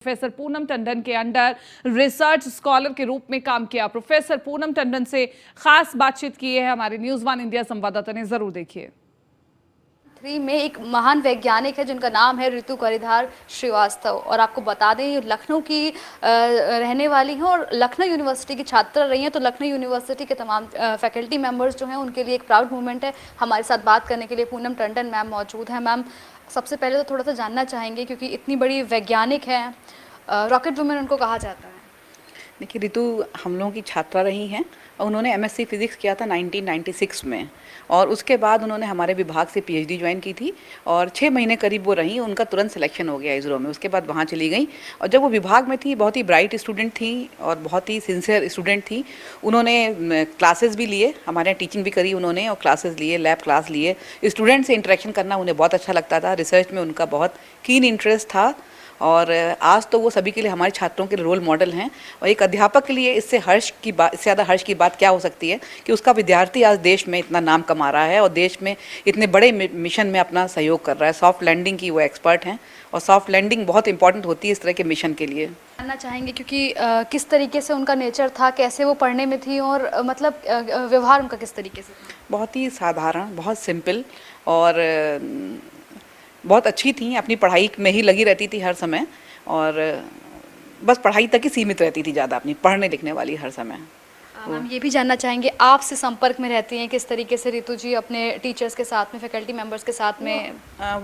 Professor Poonam Tandon के under research scholar के रूप में काम किया। प्रोफेसर पूनम टंडन से खास बातचीत की है हमारे न्यूज़ वन इंडिया संवाददाता ने, जरूर देखिए। में एक महान वैज्ञानिक है जिनका नाम है ऋतु करिधार श्रीवास्तव, और आपको बता दें ये लखनऊ की रहने वाली हैं और लखनऊ यूनिवर्सिटी की छात्रा रही हैं। तो लखनऊ यूनिवर्सिटी के तमाम फैकल्टी मेंबर्स जो हैं उनके लिए एक प्राउड मोमेंट है। हमारे साथ बात करने के लिए पूनम टंडन मैम मौजूद हैं। मैम, सबसे पहले तो थोड़ा सा जानना चाहेंगे, क्योंकि इतनी बड़ी वैज्ञानिक हैं, रॉकेट वुमेन उनको कहा जाता है। देखिए, ऋतु हम लोगों की छात्रा रही हैं और उन्होंने एमएससी फिज़िक्स किया था 1996 में, और उसके बाद उन्होंने हमारे विभाग से पीएचडी ज्वाइन की थी और 6 महीने करीब वो रहीं। उनका तुरंत सिलेक्शन हो गया इसरो में। उसके बाद वहाँ चली गई और जब वो विभाग में थी, बहुत ही ब्राइट स्टूडेंट थी और बहुत ही सिंसियर स्टूडेंट थी। उन्होंने क्लासेस भी लिए, हमारे यहाँ टीचिंग भी करी उन्होंने और क्लासेस लिए, लैब क्लास लिए। स्टूडेंट से इंटरेक्शन करना उन्हें बहुत अच्छा लगता था। रिसर्च में उनका बहुत कीन इंटरेस्ट था और आज तो वो सभी के लिए, हमारे छात्रों के लिए रोल मॉडल हैं। और एक अध्यापक के लिए इससे ज़्यादा हर्ष की बात क्या हो सकती है कि उसका विद्यार्थी आज देश में इतना नाम कमा रहा है और देश में इतने बड़े मिशन में अपना सहयोग कर रहा है। सॉफ्ट लैंडिंग की वो एक्सपर्ट हैं और सॉफ्ट लैंडिंग बहुत इंपॉर्टेंट होती है इस तरह के मिशन के लिए। जानना चाहेंगे क्योंकि किस तरीके से उनका नेचर था, कैसे वो पढ़ने में थी और मतलब व्यवहार उनका किस तरीके से था? बहुत ही साधारण, बहुत सिंपल और बहुत अच्छी थी। अपनी पढ़ाई में ही लगी रहती थी हर समय और बस पढ़ाई तक ही सीमित रहती थी, ज़्यादा अपनी पढ़ने लिखने वाली हर समय। मैम, ये भी जानना चाहेंगे, आपसे संपर्क में रहती हैं किस तरीके से ऋतु जी अपने टीचर्स के साथ में, फैकल्टी मेंबर्स के साथ में?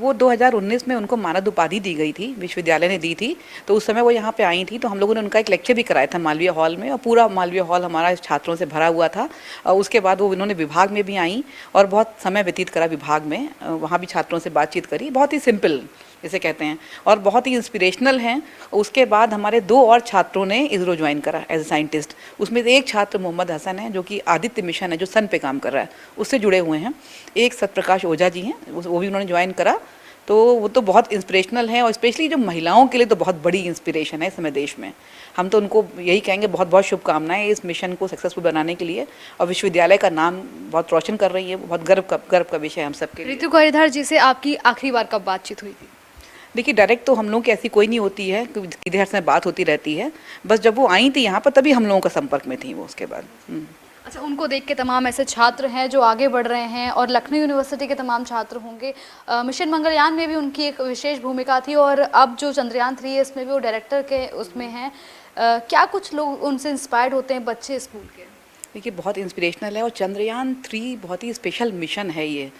वो 2019 में उनको मानद उपाधि दी गई थी, विश्वविद्यालय ने दी थी। तो उस समय वो यहाँ पे आई थी तो हम लोगों ने उनका एक लेक्चर भी कराया था मालवीय हॉल में, और पूरा मालवीय हॉल हमारा छात्रों से भरा हुआ था। और उसके बाद वो इन्होंने विभाग में भी आई और बहुत समय व्यतीत करा विभाग में, वहाँ भी छात्रों से बातचीत करी। बहुत ही सिंपल इसे कहते हैं और बहुत ही इंस्पिरेशनल हैं। उसके बाद हमारे 2 और छात्रों ने इसरो ज्वाइन करा एज ए साइंटिस्ट। उसमें से एक छात्र मोहम्मद हसन है जो कि आदित्य मिशन है जो सन पे काम कर रहा है, उससे जुड़े हुए हैं। एक सत्यप्रकाश ओझा जी हैं, वो भी उन्होंने ज्वाइन करा। तो वो तो बहुत इंस्पिरेशनल हैं और स्पेशली जो महिलाओं के लिए तो बहुत बड़ी इंस्पिरेशन है इस समय देश में। हम तो उनको यही कहेंगे बहुत बहुत शुभकामनाएं इस मिशन को सक्सेसफुल बनाने के लिए, और विश्वविद्यालय का नाम बहुत रोशन कर रही है। बहुत गर्व का विषय है हम सबके लिए। ऋतु करिधार जी से आपकी आखिरी बार कब बातचीत हुई थी? देखिए, डायरेक्ट तो हम लोगों की ऐसी कोई नहीं होती है, किधर से बात होती रहती है। बस जब वो आई थी यहाँ पर तभी हम लोगों का संपर्क में थी वो। उसके बाद अच्छा, उनको देख के तमाम ऐसे छात्र हैं जो आगे बढ़ रहे हैं और लखनऊ यूनिवर्सिटी के तमाम छात्र होंगे। मिशन मंगलयान में भी उनकी एक विशेष भूमिका थी और अब जो चंद्रयान 3 है इसमें भी वो डायरेक्टर के उसमें हैं। क्या कुछ लोग उनसे इंस्पायर्ड होते हैं बच्चे स्कूल के? देखिए, बहुत इंस्पिरेशनल है और चंद्रयान 3 बहुत ही स्पेशल मिशन है ये।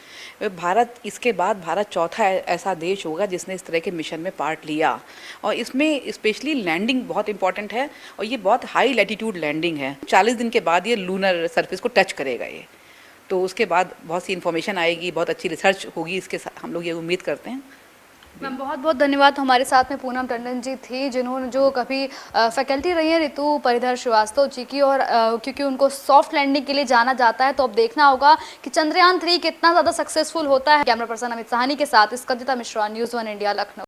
भारत, इसके बाद भारत चौथा ऐसा देश होगा जिसने इस तरह के मिशन में पार्ट लिया, और इसमें स्पेशली लैंडिंग बहुत इंपॉर्टेंट है और ये बहुत हाई लैटिट्यूड लैंडिंग है। 40 दिन के बाद ये लूनर सरफेस को टच करेगा ये। तो उसके बाद बहुत सी इन्फॉर्मेशन आएगी, बहुत अच्छी रिसर्च होगी इसके साथ, हम लोग ये उम्मीद करते हैं। मैम, बहुत बहुत धन्यवाद। हमारे साथ में पूनम टंडन जी थी जिन्होंने जो कभी फैकल्टी रही है ऋतु करिधार श्रीवास्तव जी की, और क्योंकि उनको सॉफ्ट लैंडिंग के लिए जाना जाता है तो अब देखना होगा कि चंद्रयान 3 कितना ज़्यादा सक्सेसफुल होता है। कैमरा पर्सन अमित साहनी के साथ स्कंदिता मिश्रा, न्यूज़ 1 इंडिया, लखनऊ।